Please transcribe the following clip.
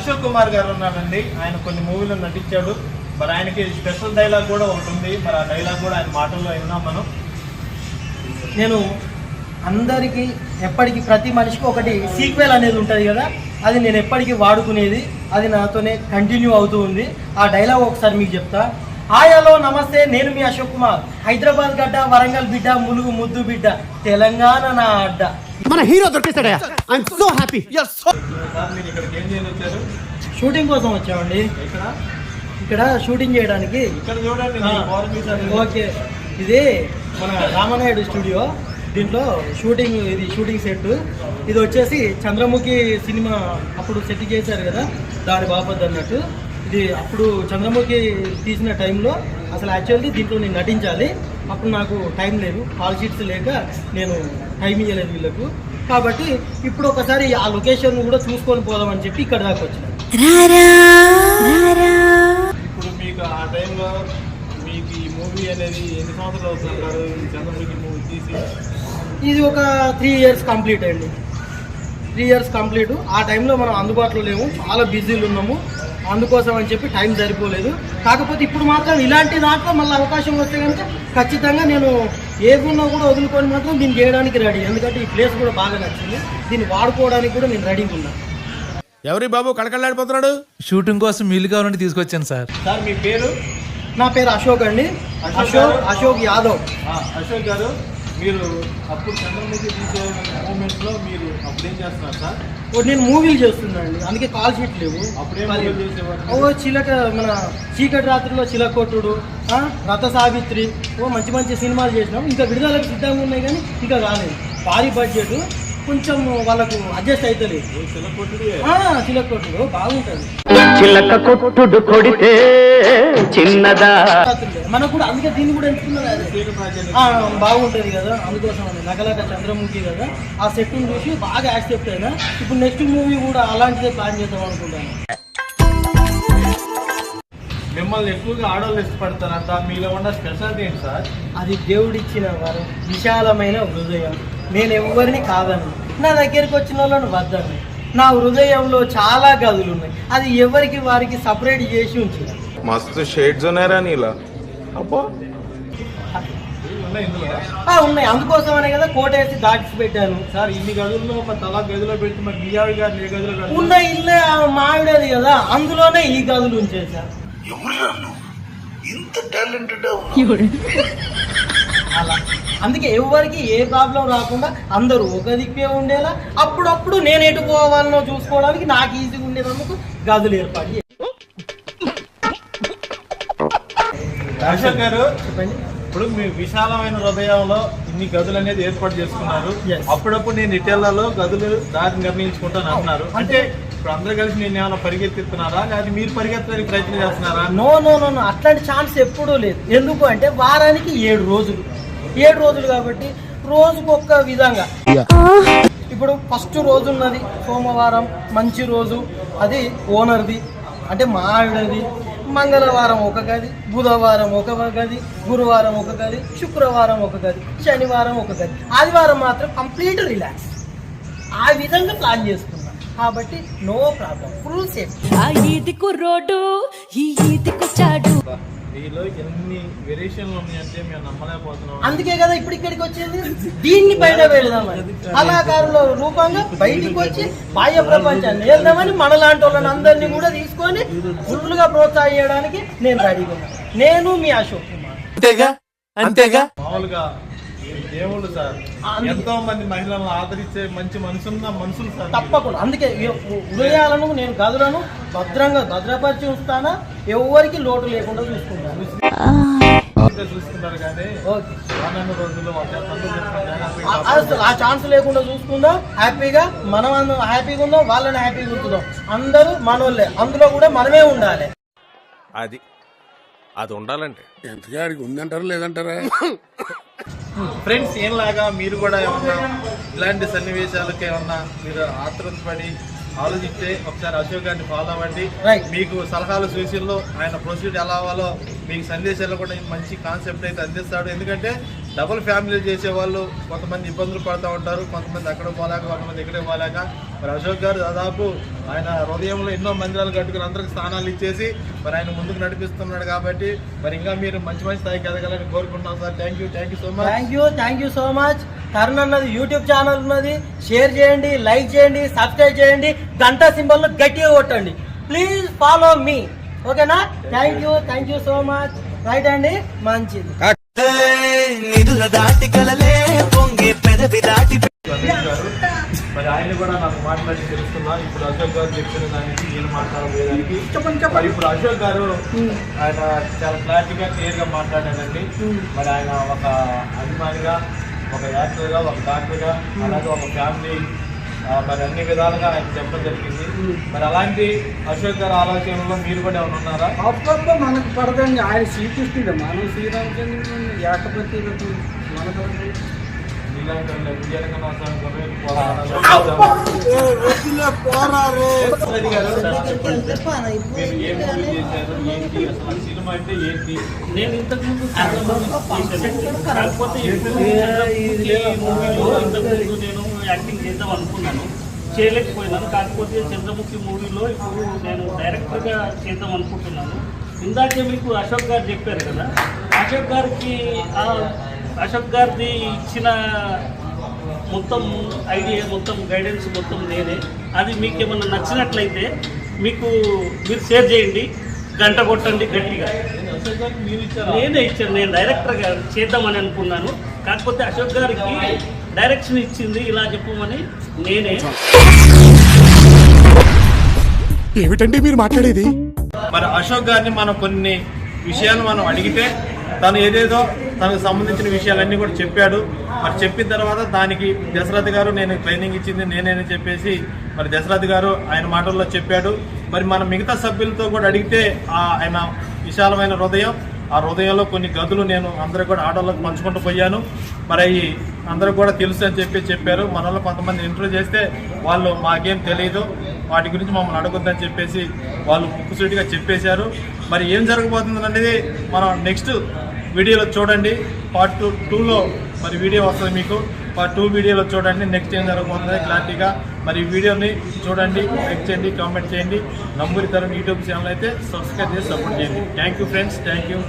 అశోక్ కుమార్ గారు ఉన్నారండి. ఆయన కొన్ని మూవీలో నటించాడు. మరి ఆయనకి స్పెషల్ డైలాగ్ కూడా ఒకటి ఉంది. మరి ఆ డైలాగ్ కూడా ఆయన మాటల్లో విన్నాం మనం. నేను అందరికీ ఎప్పటికీ ప్రతి మనిషికి ఒకటి సీక్వెల్ అనేది ఉంటుంది కదా, అది నేను ఎప్పటికీ వాడుకునేది, అది నాతోనే కంటిన్యూ అవుతూ ఉంది. ఆ డైలాగ్ ఒకసారి మీకు చెప్తా. హలో నమస్తే, నేను మీ అశోక్ కుమార్. హైదరాబాద్ గడ్డ, వరంగల్ బిడ్డ, ములుగు ముద్దు బిడ్డ, తెలంగాణ నా అడ్డ. మన హీరో దొరికేసాడయ్యా. I am so happy. Sir మీరు ఇక్కడికి ఏం చేయని వచ్చారు? షూటింగ్ కోసం వచ్చామండి. ఇక్కడ షూటింగ్ చేయడానికి. ఇక్కడ చూడండి. ఓకే, ఇది మన రామనాయుడు స్టూడియో. దీంట్లో షూటింగ్ సెట్. ఇది వచ్చేసి చంద్రముఖి సినిమా అప్పుడు సెట్ చేశారు కదా, దాని బాపత్ అన్నట్టు. ఇది అప్పుడు చంద్రముఖి తీసిన టైంలో అసలు యాక్చువల్లీ దీంట్లో నేను నటించాలి. అప్పుడు నాకు టైం లేదు, కాల్ షీట్స్ లేక నేను టైం ఇవ్వలేదు వీళ్ళకు. కాబట్టి ఇప్పుడు ఒకసారి ఆ లొకేషన్ కూడా చూసుకొని పోదామని చెప్పి ఇక్కడ దాకా వచ్చినాను. ఇప్పుడు మీకు ఆ టైంలో మీకు ఈ మూవీ అనేది ఎన్ని సంవత్సరాలు అవుతుంటారు? చంద్రముఖి మూవీ తీసి ఇది ఒక 3 years కంప్లీట్ అండి. 3 years కంప్లీట్. ఆ టైంలో మనం అందుబాటులో లేము, చాలా బిజీలు ఉన్నాము. అందుకోసం అని చెప్పి టైం సరిపోలేదు. కాకపోతే ఇప్పుడు మాత్రం ఇలాంటి దాంట్లో మళ్ళీ అవకాశం వస్తే కనుక ఖచ్చితంగా నేను ఏదున్నా కూడా వదులుకొని మాత్రం దీన్ని చేయడానికి రెడీ. ఎందుకంటే ఈ ప్లేస్ కూడా బాగా నచ్చింది, దీన్ని వాడుకోవడానికి కూడా నేను రెడీగా ఉన్నాను. ఎవరి బాబు కళకళలాడిపోతున్నాడు? షూటింగ్ కోసం వీలు కావాలంటే తీసుకొచ్చాను సార్. సార్ మీ పేరు? నా పేరు అశోక్ అండి. అశోక్ యాదవ్. అశోక్ గారు, మీరు అప్పుడు చంద్రముఖి తీసే మూమెంట్స్లో మీరు అప్పుడు ఏం చేస్తున్నారు సార్? నేను మూవీలు చేస్తున్నానండి, అందుకే కాల్ షీట్ లేవు. అప్పుడే చిలక, మన చీకటి రాత్రిలో చిలకొట్టుడు, రథ సావిత్రి, మంచి మంచి సినిమాలు చేసినాం. ఇంకా విడుదలకు సిద్ధంగా ఉన్నాయి కానీ ఇంకా కాలేదు. భారీ బడ్జెట్, కొంచెం వాళ్ళకు అడ్జస్ట్ అవుతలేదు. చిలకొట్టుడు బాగుంటుంది. చిలక కొట్టుడు కొడితే చిన్నదా మనకు కూడా, అందుకే దీన్ని కూడా ఎంచుకున్నది. బాగుంటుంది కదా, అందుకోసం నగలక చంద్రముఖి కదా, ఆ సెట్ని చూసి బాగా యాక్సెప్ట్ అయినా. ఇప్పుడు నెక్స్ట్ మూవీ కూడా అలాంటిదే ప్లాన్ చేద్దాం అనుకుంటాను. మిమ్మల్ని ఎక్కువగా ఆడవాళ్ళు ఇష్టపడతారంట, మీలో ఉన్న స్పెషాలిటీ ఏంటి సార్? అది దేవుడిచ్చిన వారు విశాలమైన హృదయం. నేను ఎవరిని కాదను, నా దగ్గరికి వచ్చిన వాళ్ళను వద్దను. నా హృదయంలో చాలా గదులు ఉన్నాయి, అది ఎవరికి వారికి సపరేట్ చేసి ఉంచిన. మస్తు షేడ్స్ ఉన్నాయరా నీలా? అబ్బా ఉన్నాయి, అందుకోసమనే కదా కోట వేసి దాటి పెట్టాను. సార్ ఇన్ని గదుల్లో ఒక తలా గదిలో పెట్టి మరి మీ ఆవిడ గారు ఏ గదిలో ఉన్న ఇల్లే మావిడేది కదా, అందులోనే ఈ గదులు ఉంచేసా. అలా అందుకే ఎవరికి ఏ ప్రాబ్లం రాకుండా అందరూ ఒక దిక్కే ఉండేలా, అప్పుడప్పుడు నేను ఎటు పోవాలనో చూసుకోవడానికి నాకు ఈజీగా ఉండేందుకు గదులు ఏర్పాటు చేయాలి. అశోక్ గారు చెప్పండి. ఇప్పుడు మీ విశాలమైన హృదయంలో ఇన్ని గదులు అనేది ఏర్పాటు చేసుకున్నారు. అప్పుడప్పుడు నేను ఇటేళ్లలో గదులు దారి నిర్ణయించుకుంటాను అంటున్నారు. అంటే ఇప్పుడు అందరూ కలిసి నేను ఏమైనా పరిగెత్తిస్తున్నారా, లేదా మీరు పరిగెత్తడానికి ప్రయత్నం చేస్తున్నారా? నో, అట్లాంటి ఛాన్స్ ఎప్పుడూ లేదు. ఎందుకు అంటే వారానికి 7 రోజులు, 7 రోజులు కాబట్టి రోజుకు ఒక్క విధంగా. ఇప్పుడు ఫస్ట్ రోజు ఉన్నది సోమవారం, మంచి రోజు, అది ఓనర్ది అంటే మా ఆవిడది. మంగళవారం ఒక గది, బుధవారం ఒక గది, గురువారం ఒక గది, శుక్రవారం ఒక గది, శనివారం ఒక గది, ఆదివారం మాత్రం కంప్లీట్ రిలాక్స్. ఆ విధంగా ప్లాన్ చేసుకున్నాం కాబట్టి నో ప్రాబ్లం, ఫుల్ సేఫ్టీ. మీలో ఎన్ని వేరియేషన్లు ఉన్నాయంటే మేము నమ్మలేకపోతున్నాం. అందుకే కదా ఇప్పుడు ఇక్కడికి వచ్చేది, దీన్ని బయట వెళ్దామని, కళాకారుల రూపంగా బయటికి వచ్చి బాహ్య ప్రపంచాన్ని వెళ్దామని మనలాంటి వాళ్ళని అందరినీ కూడా తీసుకొని ఫుల్గా ప్రోత్సహించడానికి నేను రెడీగా ఉన్నాను. నేను మీ అశోక్ కుమార్. అంతేగా మామూలుగా దేవుళ్ళు సార్, ఎంతో మంది మహిళలను ఆదరించే మంచి మనుషులు సార్. తప్పకుండా, అందుకే హృదయాలను నేను గదులను భద్రపరిచి ఉంచుతానా, ఎవరికి లోటు లేకుండా చూసుకుంటాను. చూసుకుంటారు కానీ అసలు ఆ ఛాన్స్ లేకుండా చూసుకుందాం. హ్యాపీగా మనం హ్యాపీగా ఉందాం, వాళ్ళని హ్యాపీగా ఉంచుదాం. అందరూ మనోళ్ళే, అందులో కూడా మనమే ఉండాలి. అది ఉండాలంటే ఎంతగాడికి ఉందంటారా లేదంటారా? ఫ్రెండ్స్, ఏంలాగా మీరు కూడా ఏమన్నా ఇలాంటి సన్నివేశాలకి ఏమన్నా మీరు ఆతృతపడి ఆలోచిస్తే ఒకసారి అశోక్ గారిని ఫాలో అవ్వండి. మీకు సలహాలు సూచనలు, ఆయన ప్రొసీడ్ ఎలా అవ్వాలో మీకు సందేశాలు కూడా మంచి కాన్సెప్ట్ అయితే అందిస్తాడు. ఎందుకంటే డబుల్ ఫ్యామిలీ చేసే వాళ్ళు కొంతమంది ఇబ్బందులు పడుతూ ఉంటారు, కొంతమంది అక్కడ పోలేక, కొంతమంది ఇక్కడే పోలేక. మరి అశోక్ గారు దాదాపు ఆయన హృదయంలో ఎన్నో మందిరాలు కట్టుకుని అందరికి స్థానాలు ఇచ్చేసి మరి ఆయన ముందుకు నడిపిస్తున్నాడు. కాబట్టి మరి ఇంకా మీరు మంచి మంచి స్థాయికి ఎదగాలని కోరుకుంటున్నాం sir. Thank you so much. Thank you so much. Tarun అన్నది యూట్యూబ్ ఛానల్ ఉన్నది, షేర్ చేయండి, లైక్ చేయండి, సబ్స్క్రైబ్ చేయండి, గంట సింబల్ గట్టిగా కొట్టండి. Please follow me. ఓకేనా? Thank you so much. Right అండి, మంచిది. మరి ఆయన కూడా నాకు మాట్లాడి తెలుస్తున్నారు. ఇప్పుడు అశోక్ గారు చెప్పిన దానికి నేను మాట్లాడబోయేదానికి మరి ఇప్పుడు అశోక్ గారు ఆయన చాలా క్లారిటీగా క్లియర్ గా మాట్లాడారండి. మరి ఆయన ఒక అభిమానిగా, ఒక యాక్టర్గా, ఒక డాక్టర్గా, అలాగే ఒక ఫ్యామిలీ మరి అన్ని విధాలుగా ఆయన చెప్పడం జరిగింది. మరి అలాంటి అశోక్ గారి ఆలోచనలో మీరు కూడా ఏమైనా ఉన్నారా? అప్పట్లో మనకు పడదండి, ఆయన శ్రీకృష్ణుడు, మనం శ్రీరామచంద్రుడు ఏకపతి మనకు సినిమా అంటే ఏంటి? నేను ఇంతకుముందు కాకపోతే నేను యాక్టింగ్ చేద్దాం అనుకున్నాను, చేయలేకపోయినాను. కాకపోతే చంద్రముఖి మూవీలో ఇప్పుడు నేను డైరెక్టర్గా చేద్దాం అనుకుంటున్నాను. ఇందాకే మీకు అశోక్ గారు చెప్పారు కదా, అశోక్ గారిది ఇచ్చిన మొత్తం ఐడియా, మొత్తం గైడెన్స్ మొత్తం నేనే. అది మీకు ఏమన్నా నచ్చినట్లయితే మీరు షేర్ చేయండి, గంట కొట్టండి గట్టిగా. నేనే ఇచ్చాను, నేను డైరెక్టర్గా చేద్దామని అనుకున్నాను. కాకపోతే అశోక్ గారికి డైరెక్షన్ ఇచ్చింది ఇలా చెప్పమని నేనే. ఏమిటండి మీరు మాట్లాడేది? మరి అశోక్ గారిని మనం కొన్ని విషయాలు మనం అడిగితే తను ఏదేదో తనకు సంబంధించిన విషయాలన్నీ కూడా చెప్పాడు. మరి చెప్పిన తర్వాత దానికి దశరథ్ గారు నేను ట్రైనింగ్ ఇచ్చింది నేనేని చెప్పేసి మరి దశరథ్ గారు ఆయన మాటల్లో చెప్పాడు. మరి మన మిగతా సభ్యులతో కూడా అడిగితే ఆయన విశాలమైన హృదయం, ఆ హృదయంలో కొన్ని గదులు నేను అందరూ కూడా ఆటోలకు పంచుకుంటూ పోయాను. మరి అవి అందరూ కూడా తెలుసు అని చెప్పారు. మనలో కొంతమంది ఇంటర్వ్యూ చేస్తే వాళ్ళు మాకేం తెలియదు, వాటి గురించి మమ్మల్ని అడగొద్దని చెప్పేసి వాళ్ళు ముక్కుసూటిగా చెప్పేశారు. మరి ఏం జరగబోతుంది అనేది మనం నెక్స్ట్ వీడియోలో చూడండి. పార్ట్ 2లో మరి వీడియో వస్తుంది మీకు. పార్ట్ 2 వీడియోలో చూడండి నెక్స్ట్ ఏం జరగబోతుంది క్లారిటీగా. మరి ఈ వీడియోని చూడండి, లైక్ చేయండి, కామెంట్ చేయండి. నంబూరి తరుణ్ యూట్యూబ్ ఛానల్ అయితే సబ్స్క్రైబ్ చేసి సపోర్ట్ చేయండి. Thank you friends, thank you.